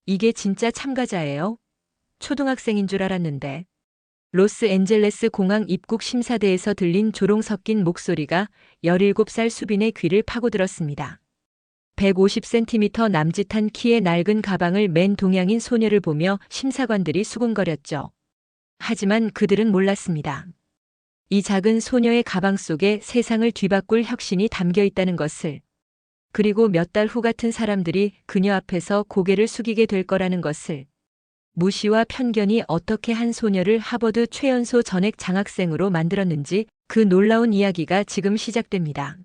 이게 진짜 참가자예요? 초등학생인 줄 알았는데. 로스앤젤레스 공항 입국 심사대에서 들린 조롱 섞인 목소리가 17살 수빈의 귀를 파고들었습니다. 150cm 남짓한 키의 낡은 가방을 맨 동양인 소녀를 보며 심사관들이 수군거렸죠. 하지만 그들은 몰랐습니다. 이 작은 소녀의 가방 속에 세상을 뒤바꿀 혁신이 담겨 있다는 것을, 그리고 몇 달 후 같은 사람들이 그녀 앞에서 고개를 숙이게 될 거라는 것을, 무시와 편견이 어떻게 한 소녀를 하버드 최연소 전액 장학생으로 만들었는지 그 놀라운 이야기가 지금 시작됩니다.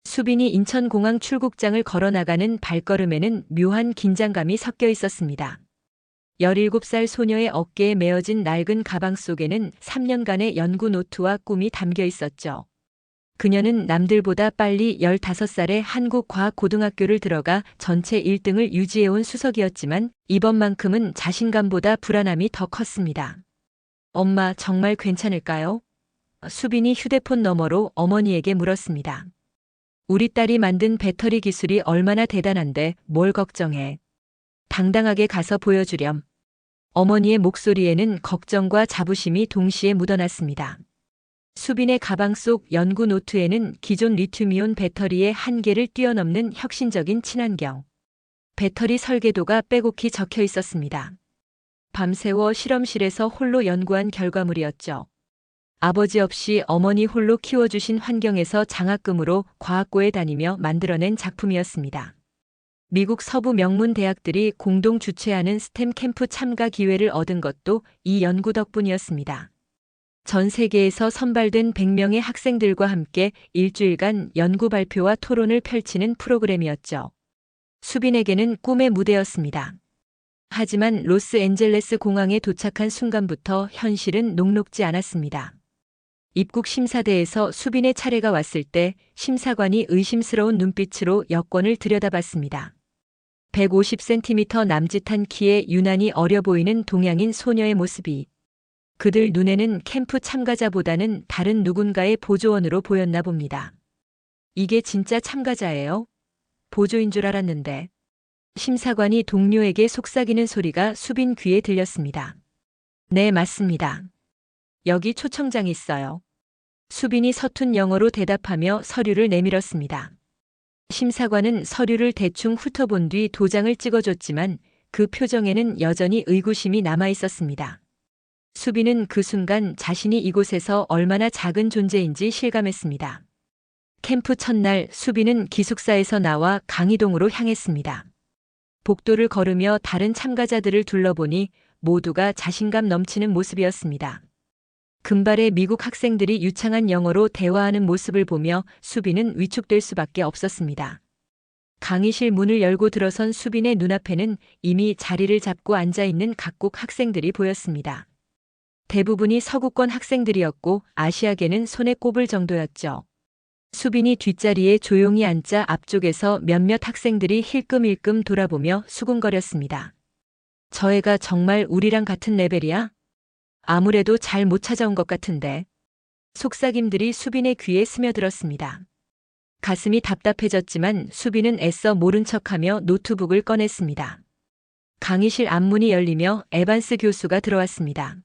수빈이 인천공항 출국장을 걸어나가는 발걸음에는 묘한 긴장감이 섞여 있었습니다. 17살 소녀의 어깨에 메어진 낡은 가방 속에는 3년간의 연구 노트와 꿈이 담겨 있었죠. 그녀는 남들보다 빨리 15살에 한국과학고등학교를 들어가 전체 1등을 유지해온 수석이었지만 이번만큼은 자신감보다 불안함이 더 컸습니다. 엄마, 정말 괜찮을까요? 수빈이 휴대폰 너머로 어머니에게 물었습니다. 우리 딸이 만든 배터리 기술이 얼마나 대단한데 뭘 걱정해. 당당하게 가서 보여주렴. 어머니의 목소리에는 걱정과 자부심이 동시에 묻어났습니다. 수빈의 가방 속 연구 노트에는 기존 리튬이온 배터리의 한계를 뛰어넘는 혁신적인 친환경 배터리 설계도가 빼곡히 적혀 있었습니다. 밤새워 실험실에서 홀로 연구한 결과물이었죠. 아버지 없이 어머니 홀로 키워주신 환경에서 장학금으로 과학고에 다니며 만들어낸 작품이었습니다. 미국 서부 명문 대학들이 공동 주최하는 스템 캠프 참가 기회를 얻은 것도 이 연구 덕분이었습니다. 전 세계에서 선발된 100명의 학생들과 함께 일주일간 연구 발표와 토론을 펼치는 프로그램이었죠. 수빈에게는 꿈의 무대였습니다. 하지만 로스앤젤레스 공항에 도착한 순간부터 현실은 녹록지 않았습니다. 입국 심사대에서 수빈의 차례가 왔을 때 심사관이 의심스러운 눈빛으로 여권을 들여다봤습니다. 150cm 남짓한 키에 유난히 어려 보이는 동양인 소녀의 모습이 그들 눈에는 캠프 참가자보다는 다른 누군가의 보조원으로 보였나 봅니다. 이게 진짜 참가자예요? 보조인 줄 알았는데. 심사관이 동료에게 속삭이는 소리가 수빈 귀에 들렸습니다. 네, 맞습니다. 여기 초청장 있어요. 수빈이 서툰 영어로 대답하며 서류를 내밀었습니다. 심사관은 서류를 대충 훑어본 뒤 도장을 찍어줬지만 그 표정에는 여전히 의구심이 남아 있었습니다. 수빈은 그 순간 자신이 이곳에서 얼마나 작은 존재인지 실감했습니다. 캠프 첫날 수빈은 기숙사에서 나와 강의동으로 향했습니다. 복도를 걸으며 다른 참가자들을 둘러보니 모두가 자신감 넘치는 모습이었습니다. 금발의 미국 학생들이 유창한 영어로 대화하는 모습을 보며 수빈은 위축될 수밖에 없었습니다. 강의실 문을 열고 들어선 수빈의 눈앞에는 이미 자리를 잡고 앉아있는 각국 학생들이 보였습니다. 대부분이 서구권 학생들이었고 아시아계는 손에 꼽을 정도였죠. 수빈이 뒷자리에 조용히 앉자 앞쪽에서 몇몇 학생들이 힐끔힐끔 돌아보며 수군거렸습니다. 저 애가 정말 우리랑 같은 레벨이야? 아무래도 잘 못 찾아온 것 같은데. 속삭임들이 수빈의 귀에 스며들었습니다. 가슴이 답답해졌지만 수빈은 애써 모른 척하며 노트북을 꺼냈습니다. 강의실 앞문이 열리며 에반스 교수가 들어왔습니다.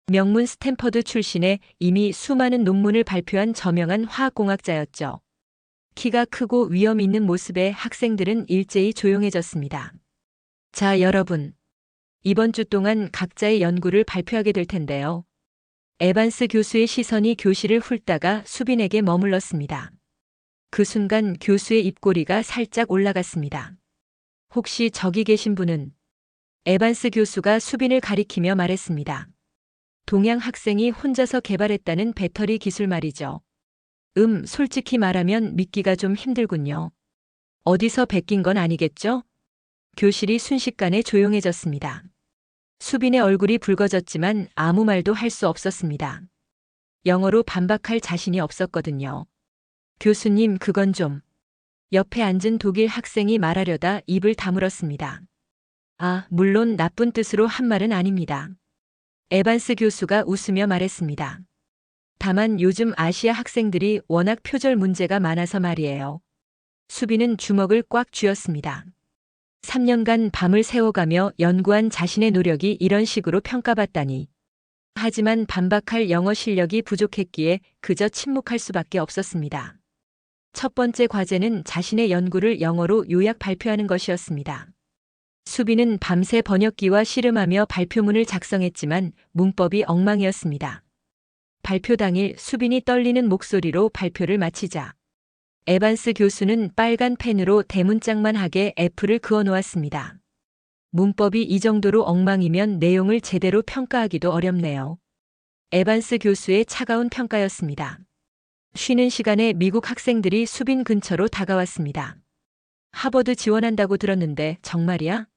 명문 스탠퍼드 출신의 이미 수많은 논문을 발표한 저명한 화학공학자였죠. 키가 크고 위험 있는 모습에 학생들은 일제히 조용해졌습니다. 자, 여러분. 이번 주 동안 각자의 연구를 발표하게 될 텐데요. 에반스 교수의 시선이 교실을 훑다가 수빈에게 머물렀습니다. 그 순간 교수의 입꼬리가 살짝 올라갔습니다. 혹시 저기 계신 분은? 에반스 교수가 수빈을 가리키며 말했습니다. 동양 학생이 혼자서 개발했다는 배터리 기술 말이죠. 솔직히 말하면 믿기가 좀 힘들군요. 어디서 베낀 건 아니겠죠? 교실이 순식간에 조용해졌습니다. 수빈의 얼굴이 붉어졌지만 아무 말도 할 수 없었습니다. 영어로 반박할 자신이 없었거든요. 교수님, 그건 좀. 옆에 앉은 독일 학생이 말하려다 입을 다물었습니다. 아, 물론 나쁜 뜻으로 한 말은 아닙니다. 에반스 교수가 웃으며 말했습니다. 다만 요즘 아시아 학생들이 워낙 표절 문제가 많아서 말이에요. 수빈은 주먹을 꽉 쥐었습니다. 3년간 밤을 새워가며 연구한 자신의 노력이 이런 식으로 평가받다니. 하지만 반박할 영어 실력이 부족했기에 그저 침묵할 수밖에 없었습니다. 첫 번째 과제는 자신의 연구를 영어로 요약 발표하는 것이었습니다. 수빈은 밤새 번역기와 씨름하며 발표문을 작성했지만 문법이 엉망이었습니다. 발표 당일 수빈이 떨리는 목소리로 발표를 마치자 에반스 교수는 빨간 펜으로 대문짝만 하게 F를 그어 놓았습니다. 문법이 이 정도로 엉망이면 내용을 제대로 평가하기도 어렵네요. 에반스 교수의 차가운 평가였습니다. 쉬는 시간에 미국 학생들이 수빈 근처로 다가왔습니다. 하버드 지원한다고 들었는데 정말이야?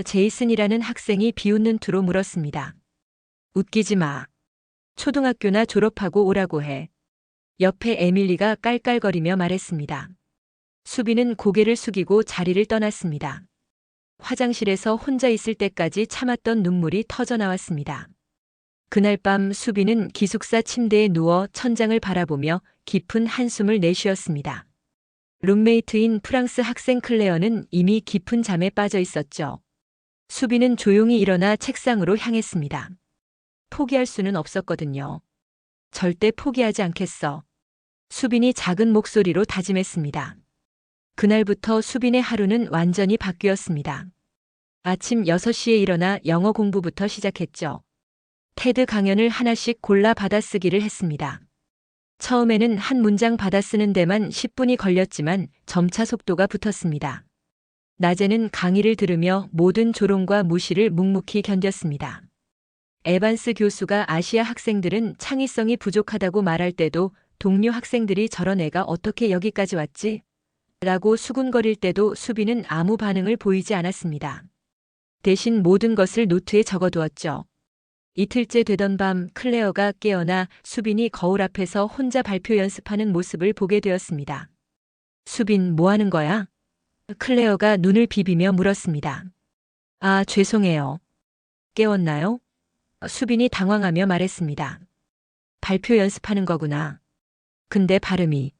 제이슨이라는 학생이 비웃는 투로 물었습니다. 웃기지 마. 초등학교나 졸업하고 오라고 해. 옆에 에밀리가 깔깔거리며 말했습니다. 수빈은 고개를 숙이고 자리를 떠났습니다. 화장실에서 혼자 있을 때까지 참았던 눈물이 터져 나왔습니다. 그날 밤 수빈은 기숙사 침대에 누워 천장을 바라보며 깊은 한숨을 내쉬었습니다. 룸메이트인 프랑스 학생 클레어는 이미 깊은 잠에 빠져 있었죠. 수빈은 조용히 일어나 책상으로 향했습니다. 포기할 수는 없었거든요. 절대 포기하지 않겠어. 수빈이 작은 목소리로 다짐했습니다. 그날부터 수빈의 하루는 완전히 바뀌었습니다. 아침 6시에 일어나 영어 공부부터 시작했죠. 테드 강연을 하나씩 골라 받아쓰기를 했습니다. 처음에는 한 문장 받아쓰는 데만 10분이 걸렸지만 점차 속도가 붙었습니다. 낮에는 강의를 들으며 모든 조롱과 무시를 묵묵히 견뎠습니다. 에반스 교수가 아시아 학생들은 창의성이 부족하다고 말할 때도 동료 학생들이 저런 애가 어떻게 여기까지 왔지? 라고 수군거릴 때도 수빈은 아무 반응을 보이지 않았습니다. 대신 모든 것을 노트에 적어두었죠. 이틀째 되던 밤 클레어가 깨어나 수빈이 거울 앞에서 혼자 발표 연습하는 모습을 보게 되었습니다. 수빈, 뭐 하는 거야? 클레어가 눈을 비비며 물었습니다. 아, 죄송해요. 깨웠나요? 수빈이 당황하며 말했습니다. 발표 연습하는 거구나. 근데 발음이.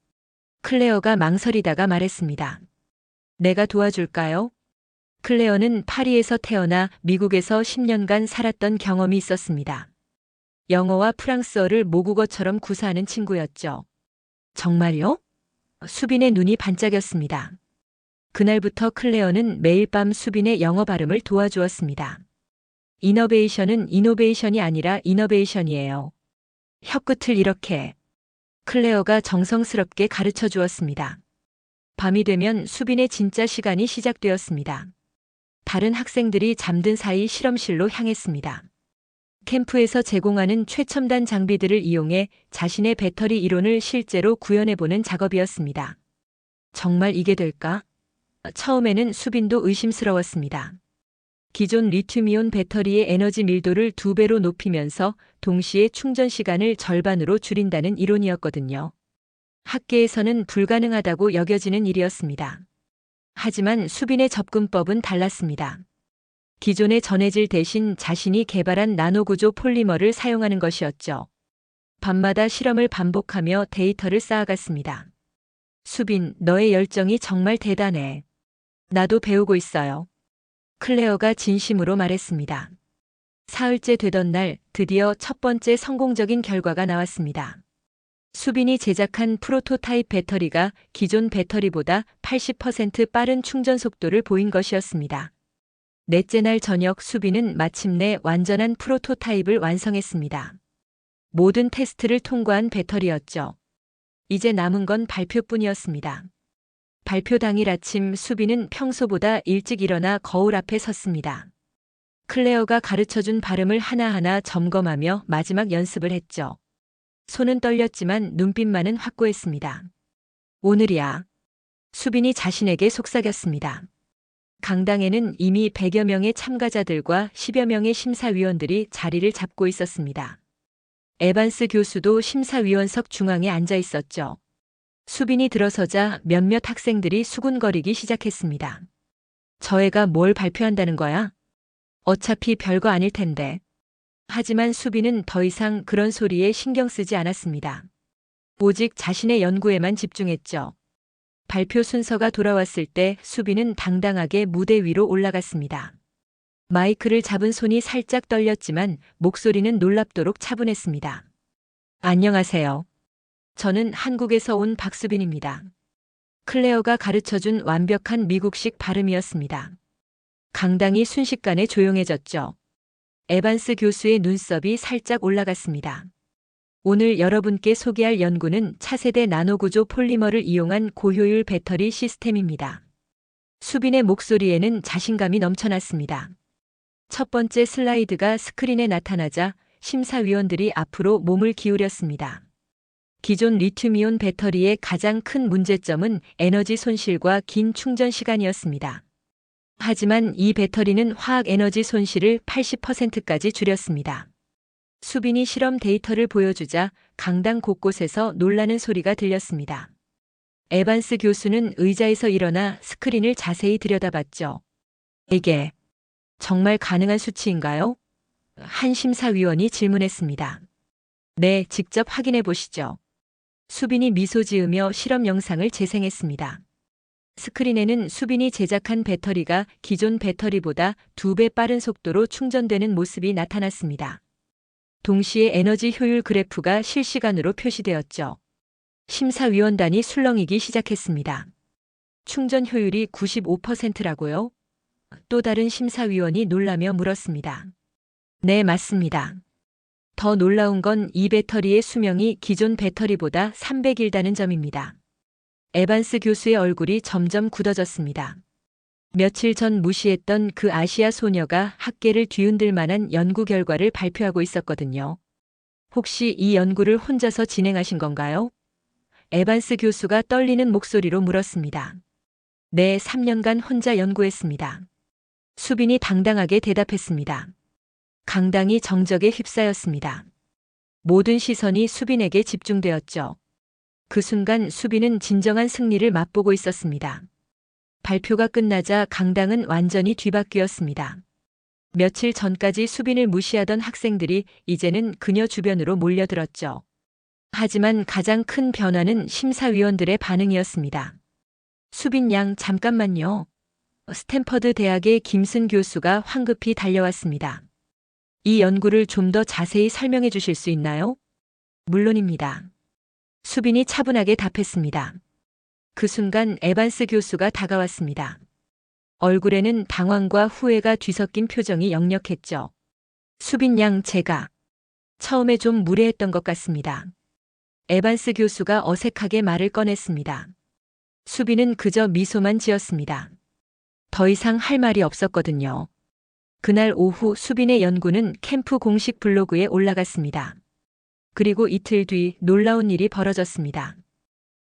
클레어가 망설이다가 말했습니다. 내가 도와줄까요? 클레어는 파리에서 태어나 미국에서 10년간 살았던 경험이 있었습니다. 영어와 프랑스어를 모국어처럼 구사하는 친구였죠. 정말요? 수빈의 눈이 반짝였습니다. 그날부터 클레어는 매일 밤 수빈의 영어 발음을 도와주었습니다. 이너베이션은 이노베이션이 아니라 이너베이션이에요. 혀끝을 이렇게. 클레어가 정성스럽게 가르쳐 주었습니다. 밤이 되면 수빈의 진짜 시간이 시작되었습니다. 다른 학생들이 잠든 사이 실험실로 향했습니다. 캠프에서 제공하는 최첨단 장비들을 이용해 자신의 배터리 이론을 실제로 구현해보는 작업이었습니다. 정말 이게 될까? 처음에는 수빈도 의심스러웠습니다. 기존 리튬이온 배터리의 에너지 밀도를 2배로 높이면서 동시에 충전 시간을 절반으로 줄인다는 이론이었거든요. 학계에서는 불가능하다고 여겨지는 일이었습니다. 하지만 수빈의 접근법은 달랐습니다. 기존의 전해질 대신 자신이 개발한 나노구조 폴리머를 사용하는 것이었죠. 밤마다 실험을 반복하며 데이터를 쌓아갔습니다. 수빈, 너의 열정이 정말 대단해. 나도 배우고 있어요. 클레어가 진심으로 말했습니다. 사흘째 되던 날 드디어 첫 번째 성공적인 결과가 나왔습니다. 수빈이 제작한 프로토타입 배터리가 기존 배터리보다 80% 빠른 충전 속도를 보인 것이었습니다. 넷째 날 저녁 수빈은 마침내 완전한 프로토타입을 완성했습니다. 모든 테스트를 통과한 배터리였죠. 이제 남은 건 발표뿐이었습니다. 발표 당일 아침 수빈은 평소보다 일찍 일어나 거울 앞에 섰습니다. 클레어가 가르쳐준 발음을 하나하나 점검하며 마지막 연습을 했죠. 손은 떨렸지만 눈빛만은 확고했습니다. 오늘이야. 수빈이 자신에게 속삭였습니다. 강당에는 이미 100여 명의 참가자들과 10여 명의 심사위원들이 자리를 잡고 있었습니다. 에반스 교수도 심사위원석 중앙에 앉아 있었죠. 수빈이 들어서자 몇몇 학생들이 수군거리기 시작했습니다. 저 애가 뭘 발표한다는 거야? 어차피 별거 아닐 텐데. 하지만 수빈은 더 이상 그런 소리에 신경 쓰지 않았습니다. 오직 자신의 연구에만 집중했죠. 발표 순서가 돌아왔을 때 수빈은 당당하게 무대 위로 올라갔습니다. 마이크를 잡은 손이 살짝 떨렸지만 목소리는 놀랍도록 차분했습니다. 안녕하세요. 저는 한국에서 온 박수빈입니다. 클레어가 가르쳐준 완벽한 미국식 발음이었습니다. 강당이 순식간에 조용해졌죠. 에반스 교수의 눈썹이 살짝 올라갔습니다. 오늘 여러분께 소개할 연구는 차세대 나노구조 폴리머를 이용한 고효율 배터리 시스템입니다. 수빈의 목소리에는 자신감이 넘쳐났습니다. 첫 번째 슬라이드가 스크린에 나타나자 심사위원들이 앞으로 몸을 기울였습니다. 기존 리튬이온 배터리의 가장 큰 문제점은 에너지 손실과 긴 충전 시간이었습니다. 하지만 이 배터리는 화학 에너지 손실을 80%까지 줄였습니다. 수빈이 실험 데이터를 보여주자 강당 곳곳에서 놀라는 소리가 들렸습니다. 에반스 교수는 의자에서 일어나 스크린을 자세히 들여다봤죠. 이게 정말 가능한 수치인가요? 한 심사위원이 질문했습니다. 네, 직접 확인해 보시죠. 수빈이 미소 지으며 실험 영상을 재생했습니다. 스크린에는 수빈이 제작한 배터리가 기존 배터리보다 2배 빠른 속도로 충전되는 모습이 나타났습니다. 동시에 에너지 효율 그래프가 실시간으로 표시되었죠. 심사위원단이 술렁이기 시작했습니다. 충전 효율이 95%라고요? 또 다른 심사위원이 놀라며 물었습니다. 네, 맞습니다. 더 놀라운 건 이 배터리의 수명이 기존 배터리보다 300일다는 점입니다. 에반스 교수의 얼굴이 점점 굳어졌습니다. 며칠 전 무시했던 그 아시아 소녀가 학계를 뒤흔들 만한 연구 결과를 발표하고 있었거든요. 혹시 이 연구를 혼자서 진행하신 건가요? 에반스 교수가 떨리는 목소리로 물었습니다. 네, 3년간 혼자 연구했습니다. 수빈이 당당하게 대답했습니다. 강당이 정적에 휩싸였습니다. 모든 시선이 수빈에게 집중되었죠. 그 순간 수빈은 진정한 승리를 맛보고 있었습니다. 발표가 끝나자 강당은 완전히 뒤바뀌었습니다. 며칠 전까지 수빈을 무시하던 학생들이 이제는 그녀 주변으로 몰려들었죠. 하지만 가장 큰 변화는 심사위원들의 반응이었습니다. 수빈 양, 잠깐만요. 스탠퍼드 대학의 김슨 교수가 황급히 달려왔습니다. 이 연구를 좀 더 자세히 설명해 주실 수 있나요? 물론입니다. 수빈이 차분하게 답했습니다. 그 순간 에반스 교수가 다가왔습니다. 얼굴에는 당황과 후회가 뒤섞인 표정이 역력했죠. 수빈 양, 제가 처음에 좀 무례했던 것 같습니다. 에반스 교수가 어색하게 말을 꺼냈습니다. 수빈은 그저 미소만 지었습니다. 더 이상 할 말이 없었거든요. 그날 오후 수빈의 연구는 캠프 공식 블로그에 올라갔습니다. 그리고 이틀 뒤 놀라운 일이 벌어졌습니다.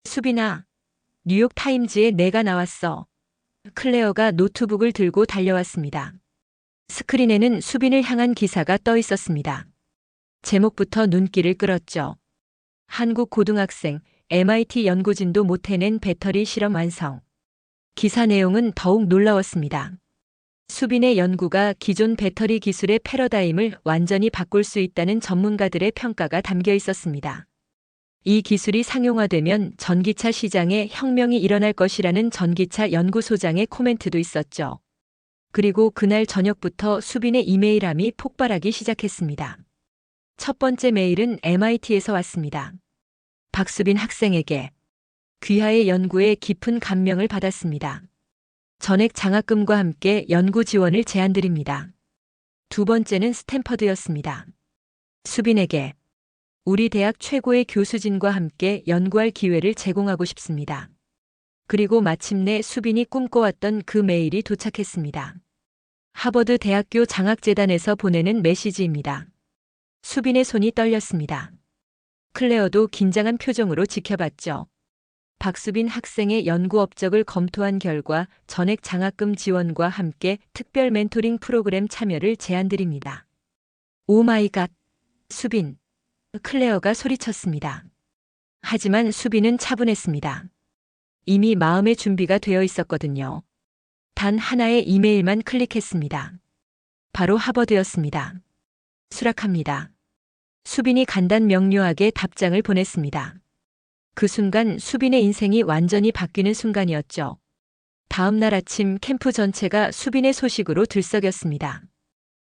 수빈아, 뉴욕 타임즈에 내가 나왔어. 클레어가 노트북을 들고 달려왔습니다. 스크린에는 수빈을 향한 기사가 떠 있었습니다. 제목부터 눈길을 끌었죠. 한국 고등학생, MIT 연구진도 못 해낸 배터리 실험 완성. 기사 내용은 더욱 놀라웠습니다. 수빈의 연구가 기존 배터리 기술의 패러다임을 완전히 바꿀 수 있다는 전문가들의 평가가 담겨 있었습니다. 이 기술이 상용화되면 전기차 시장에 혁명이 일어날 것이라는 전기차 연구소장의 코멘트도 있었죠. 그리고 그날 저녁부터 수빈의 이메일함이 폭발하기 시작했습니다. 첫 번째 메일은 MIT에서 왔습니다. 박수빈 학생에게 귀하의 연구에 깊은 감명을 받았습니다. 전액 장학금과 함께 연구 지원을 제안드립니다. 두 번째는 스탠퍼드였습니다. 수빈에게 우리 대학 최고의 교수진과 함께 연구할 기회를 제공하고 싶습니다. 그리고 마침내 수빈이 꿈꿔왔던 그 메일이 도착했습니다. 하버드 대학교 장학재단에서 보내는 메시지입니다. 수빈의 손이 떨렸습니다. 클레어도 긴장한 표정으로 지켜봤죠. 박수빈 학생의 연구 업적을 검토한 결과 전액 장학금 지원과 함께 특별 멘토링 프로그램 참여를 제안드립니다. 오 마이 갓, 수빈. 클레어가 소리쳤습니다. 하지만 수빈은 차분했습니다. 이미 마음의 준비가 되어 있었거든요. 단 하나의 이메일만 클릭했습니다. 바로 하버드였습니다. 수락합니다. 수빈이 간단 명료하게 답장을 보냈습니다. 그 순간 수빈의 인생이 완전히 바뀌는 순간이었죠. 다음 날 아침 캠프 전체가 수빈의 소식으로 들썩였습니다.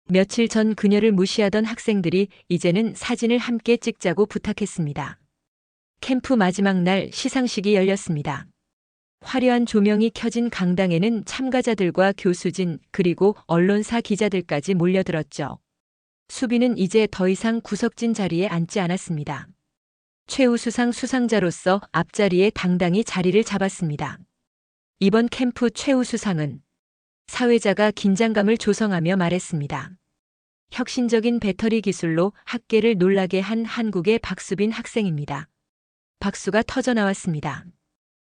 며칠 전 그녀를 무시하던 학생들이 이제는 사진을 함께 찍자고 부탁했습니다. 캠프 마지막 날 시상식이 열렸습니다. 화려한 조명이 켜진 강당에는 참가자들과 교수진 그리고 언론사 기자들까지 몰려들었죠. 수빈은 이제 더 이상 구석진 자리에 앉지 않았습니다. 최우수상 수상자로서 앞자리에 당당히 자리를 잡았습니다. 이번 캠프 최우수상은 사회자가 긴장감을 조성하며 말했습니다. 혁신적인 배터리 기술로 학계를 놀라게 한 한국의 박수빈 학생입니다. 박수가 터져 나왔습니다.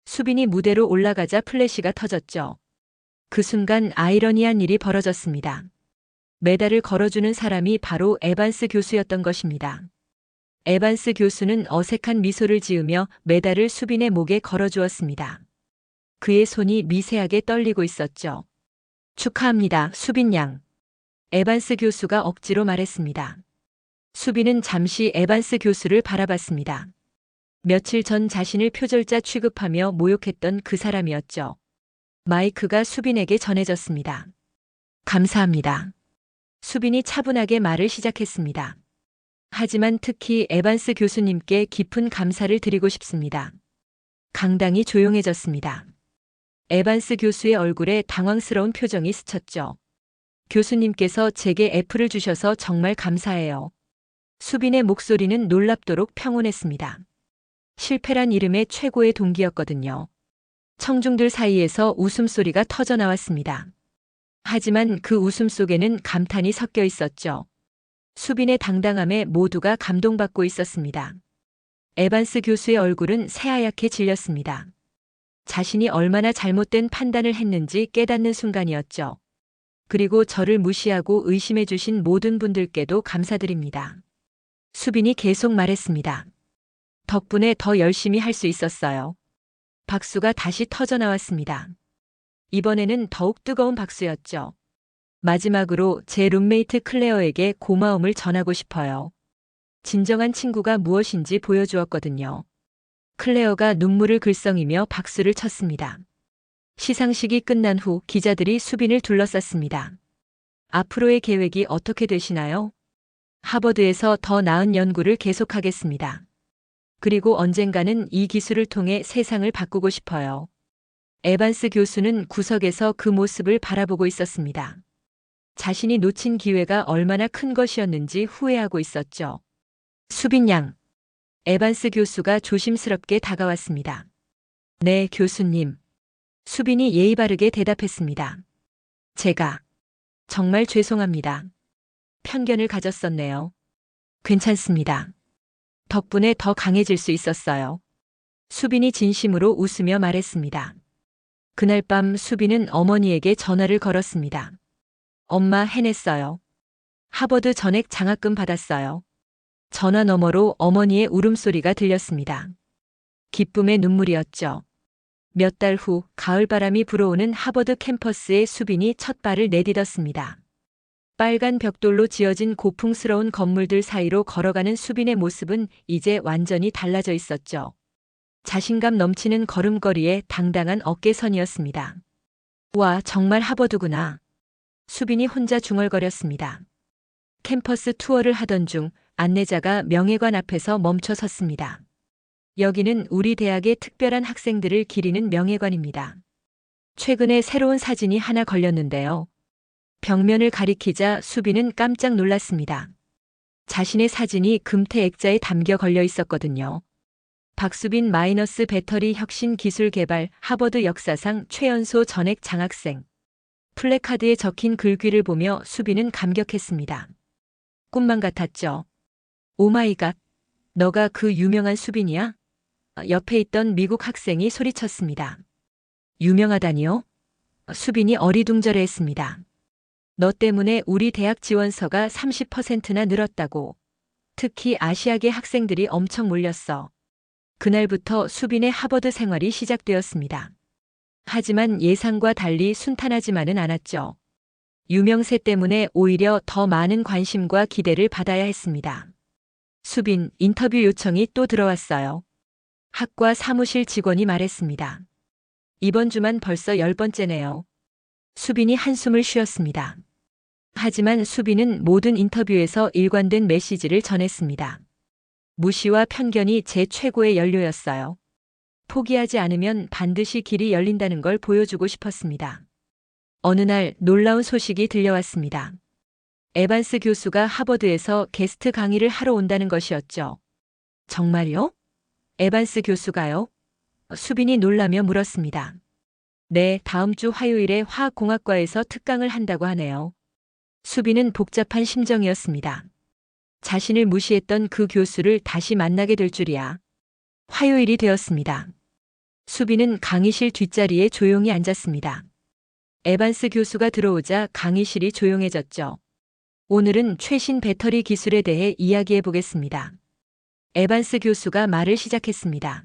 수빈이 무대로 올라가자 플래시가 터졌죠. 그 순간 아이러니한 일이 벌어졌습니다. 메달을 걸어주는 사람이 바로 에반스 교수였던 것입니다. 에반스 교수는 어색한 미소를 지으며 메달을 수빈의 목에 걸어주었습니다. 그의 손이 미세하게 떨리고 있었죠. 축하합니다, 수빈 양. 에반스 교수가 억지로 말했습니다. 수빈은 잠시 에반스 교수를 바라봤습니다. 며칠 전 자신을 표절자 취급하며 모욕했던 그 사람이었죠. 마이크가 수빈에게 전해졌습니다. 감사합니다. 수빈이 차분하게 말을 시작했습니다. 하지만 특히 에반스 교수님께 깊은 감사를 드리고 싶습니다. 강당이 조용해졌습니다. 에반스 교수의 얼굴에 당황스러운 표정이 스쳤죠. 교수님께서 제게 F를 주셔서 정말 감사해요. 수빈의 목소리는 놀랍도록 평온했습니다. 실패란 이름의 최고의 동기였거든요. 청중들 사이에서 웃음소리가 터져 나왔습니다. 하지만 그 웃음 속에는 감탄이 섞여 있었죠. 수빈의 당당함에 모두가 감동받고 있었습니다. 에반스 교수의 얼굴은 새하얗게 질렸습니다. 자신이 얼마나 잘못된 판단을 했는지 깨닫는 순간이었죠. 그리고 저를 무시하고 의심해 주신 모든 분들께도 감사드립니다. 수빈이 계속 말했습니다. 덕분에 더 열심히 할 수 있었어요. 박수가 다시 터져 나왔습니다. 이번에는 더욱 뜨거운 박수였죠. 마지막으로 제 룸메이트 클레어에게 고마움을 전하고 싶어요. 진정한 친구가 무엇인지 보여주었거든요. 클레어가 눈물을 글썽이며 박수를 쳤습니다. 시상식이 끝난 후 기자들이 수빈을 둘러쌌습니다. 앞으로의 계획이 어떻게 되시나요? 하버드에서 더 나은 연구를 계속하겠습니다. 그리고 언젠가는 이 기술을 통해 세상을 바꾸고 싶어요. 에반스 교수는 구석에서 그 모습을 바라보고 있었습니다. 자신이 놓친 기회가 얼마나 큰 것이었는지 후회하고 있었죠. 수빈 양. 에반스 교수가 조심스럽게 다가왔습니다. 네, 교수님. 수빈이 예의 바르게 대답했습니다. 제가 정말 죄송합니다. 편견을 가졌었네요. 괜찮습니다. 덕분에 더 강해질 수 있었어요. 수빈이 진심으로 웃으며 말했습니다. 그날 밤 수빈은 어머니에게 전화를 걸었습니다. 엄마, 해냈어요. 하버드 전액 장학금 받았어요. 전화 너머로 어머니의 울음소리가 들렸습니다. 기쁨의 눈물이었죠. 몇 달 후 가을바람이 불어오는 하버드 캠퍼스에 수빈이 첫 발을 내딛었습니다. 빨간 벽돌로 지어진 고풍스러운 건물들 사이로 걸어가는 수빈의 모습은 이제 완전히 달라져 있었죠. 자신감 넘치는 걸음걸이에 당당한 어깨선이었습니다. 와, 정말 하버드구나. 수빈이 혼자 중얼거렸습니다. 캠퍼스 투어를 하던 중 안내자가 명예관 앞에서 멈춰 섰습니다. 여기는 우리 대학의 특별한 학생들을 기리는 명예관입니다. 최근에 새로운 사진이 하나 걸렸는데요. 벽면을 가리키자 수빈은 깜짝 놀랐습니다. 자신의 사진이 금태 액자에 담겨 걸려 있었거든요. 박수빈 마이너스 배터리 혁신 기술 개발 하버드 역사상 최연소 전액 장학생. 플래카드에 적힌 글귀를 보며 수빈은 감격했습니다. 꿈만 같았죠. 오마이갓, 너가 그 유명한 수빈이야? 옆에 있던 미국 학생이 소리쳤습니다. 유명하다니요? 수빈이 어리둥절해했습니다. 너 때문에 우리 대학 지원서가 30%나 늘었다고. 특히 아시아계 학생들이 엄청 몰렸어. 그날부터 수빈의 하버드 생활이 시작되었습니다. 하지만 예상과 달리 순탄하지만은 않았죠. 유명세 때문에 오히려 더 많은 관심과 기대를 받아야 했습니다. 수빈, 인터뷰 요청이 또 들어왔어요. 학과 사무실 직원이 말했습니다. 이번 주만 벌써 10번째네요. 수빈이 한숨을 쉬었습니다. 하지만 수빈은 모든 인터뷰에서 일관된 메시지를 전했습니다. 무시와 편견이 제 최고의 연료였어요. 포기하지 않으면 반드시 길이 열린다는 걸 보여주고 싶었습니다. 어느 날 놀라운 소식이 들려왔습니다. 에반스 교수가 하버드에서 게스트 강의를 하러 온다는 것이었죠. 정말요? 에반스 교수가요? 수빈이 놀라며 물었습니다. 네, 다음 주 화요일에 화학공학과에서 특강을 한다고 하네요. 수빈은 복잡한 심정이었습니다. 자신을 무시했던 그 교수를 다시 만나게 될 줄이야. 화요일이 되었습니다. 수빈은 강의실 뒷자리에 조용히 앉았습니다. 에반스 교수가 들어오자 강의실이 조용해졌죠. 오늘은 최신 배터리 기술에 대해 이야기해 보겠습니다. 에반스 교수가 말을 시작했습니다.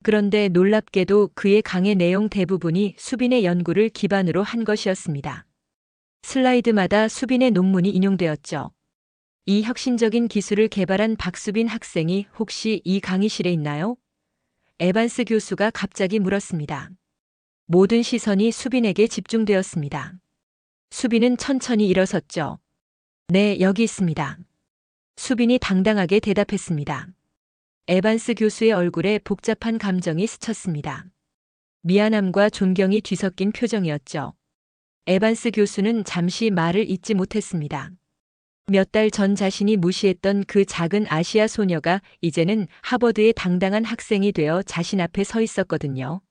그런데 놀랍게도 그의 강의 내용 대부분이 수빈의 연구를 기반으로 한 것이었습니다. 슬라이드마다 수빈의 논문이 인용되었죠. 이 혁신적인 기술을 개발한 박수빈 학생이 혹시 이 강의실에 있나요? 에반스 교수가 갑자기 물었습니다. 모든 시선이 수빈에게 집중되었습니다. 수빈은 천천히 일어섰죠. 네, 여기 있습니다. 수빈이 당당하게 대답했습니다. 에반스 교수의 얼굴에 복잡한 감정이 스쳤습니다. 미안함과 존경이 뒤섞인 표정이었죠. 에반스 교수는 잠시 말을 잇지 못했습니다. 몇 달 전 자신이 무시했던 그 작은 아시아 소녀가 이제는 하버드의 당당한 학생이 되어 자신 앞에 서 있었거든요.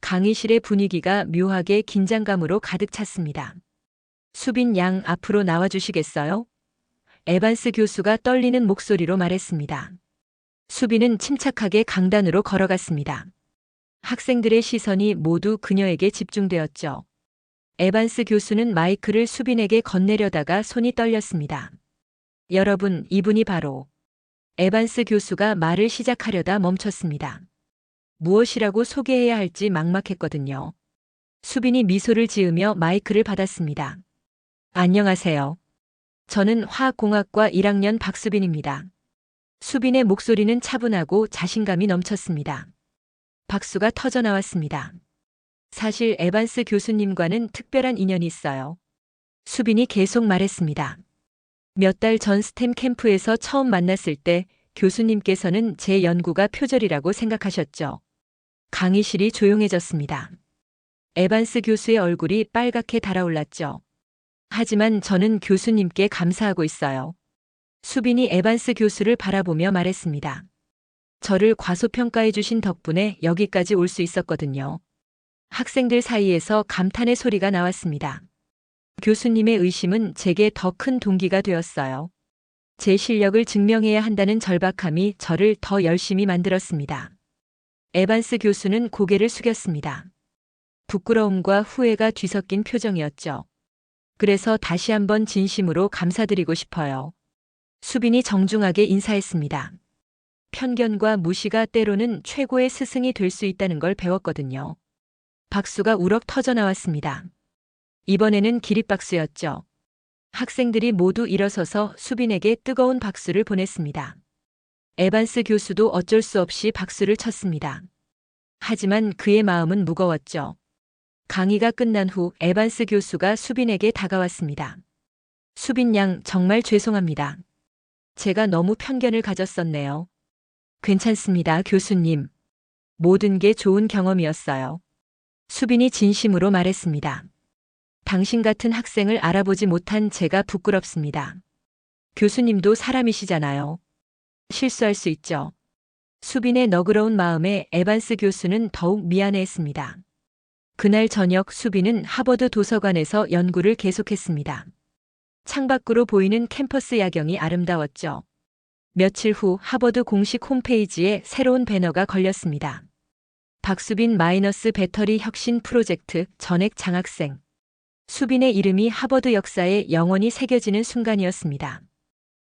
강의실의 분위기가 묘하게 긴장감으로 가득 찼습니다. 수빈 양 앞으로 나와주시겠어요? 에반스 교수가 떨리는 목소리로 말했습니다. 수빈은 침착하게 강단으로 걸어갔습니다. 학생들의 시선이 모두 그녀에게 집중되었죠. 에반스 교수는 마이크를 수빈에게 건네려다가 손이 떨렸습니다. 여러분, 이분이 바로. 에반스 교수가 말을 시작하려다 멈췄습니다. 무엇이라고 소개해야 할지 막막했거든요. 수빈이 미소를 지으며 마이크를 받았습니다. 안녕하세요. 저는 화학공학과 1학년 박수빈입니다. 수빈의 목소리는 차분하고 자신감이 넘쳤습니다. 박수가 터져 나왔습니다. 사실 에반스 교수님과는 특별한 인연이 있어요. 수빈이 계속 말했습니다. 몇 달 전 스템 캠프에서 처음 만났을 때 교수님께서는 제 연구가 표절이라고 생각하셨죠. 강의실이 조용해졌습니다. 에반스 교수의 얼굴이 빨갛게 달아올랐죠. 하지만 저는 교수님께 감사하고 있어요. 수빈이 에반스 교수를 바라보며 말했습니다. 저를 과소평가해 주신 덕분에 여기까지 올 수 있었거든요. 학생들 사이에서 감탄의 소리가 나왔습니다. 교수님의 의심은 제게 더 큰 동기가 되었어요. 제 실력을 증명해야 한다는 절박함이 저를 더 열심히 만들었습니다. 에반스 교수는 고개를 숙였습니다. 부끄러움과 후회가 뒤섞인 표정이었죠. 그래서 다시 한번 진심으로 감사드리고 싶어요. 수빈이 정중하게 인사했습니다. 편견과 무시가 때로는 최고의 스승이 될 수 있다는 걸 배웠거든요. 박수가 우럭 터져 나왔습니다. 이번에는 기립박수였죠. 학생들이 모두 일어서서 수빈에게 뜨거운 박수를 보냈습니다. 에반스 교수도 어쩔 수 없이 박수를 쳤습니다. 하지만 그의 마음은 무거웠죠. 강의가 끝난 후 에반스 교수가 수빈에게 다가왔습니다. 수빈 양, 정말 죄송합니다. 제가 너무 편견을 가졌었네요. 괜찮습니다, 교수님. 모든 게 좋은 경험이었어요. 수빈이 진심으로 말했습니다. 당신 같은 학생을 알아보지 못한 제가 부끄럽습니다. 교수님도 사람이시잖아요. 실수할 수 있죠. 수빈의 너그러운 마음에 에반스 교수는 더욱 미안해했습니다. 그날 저녁 수빈은 하버드 도서관에서 연구를 계속했습니다. 창밖으로 보이는 캠퍼스 야경이 아름다웠죠. 며칠 후 하버드 공식 홈페이지에 새로운 배너가 걸렸습니다. 박수빈 마이너스 배터리 혁신 프로젝트 전액 장학생. 수빈의 이름이 하버드 역사에 영원히 새겨지는 순간이었습니다.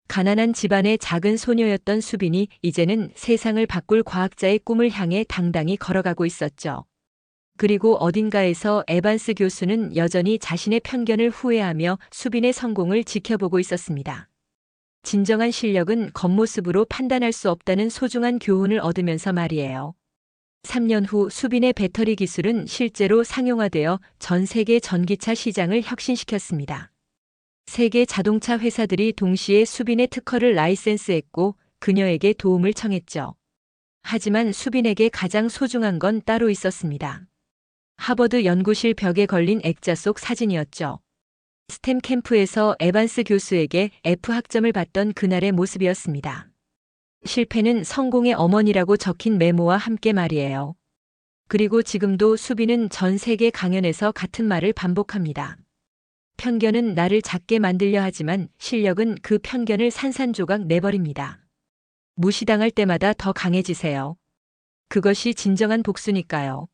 가난한 집안의 작은 소녀였던 수빈이 이제는 세상을 바꿀 과학자의 꿈을 향해 당당히 걸어가고 있었죠. 그리고 어딘가에서 에반스 교수는 여전히 자신의 편견을 후회하며 수빈의 성공을 지켜보고 있었습니다. 진정한 실력은 겉모습으로 판단할 수 없다는 소중한 교훈을 얻으면서 말이에요. 3년 후 수빈의 배터리 기술은 실제로 상용화되어 전 세계 전기차 시장을 혁신시켰습니다. 세계 자동차 회사들이 동시에 수빈의 특허를 라이센스했고 그녀에게 도움을 청했죠. 하지만 수빈에게 가장 소중한 건 따로 있었습니다. 하버드 연구실 벽에 걸린 액자 속 사진이었죠. 스템 캠프에서 에반스 교수에게 F 학점을 받던 그날의 모습이었습니다. 실패는 성공의 어머니라고 적힌 메모와 함께 말이에요. 그리고 지금도 수빈은 전 세계 강연에서 같은 말을 반복합니다. 편견은 나를 작게 만들려 하지만 실력은 그 편견을 산산조각 내버립니다. 무시당할 때마다 더 강해지세요. 그것이 진정한 복수니까요.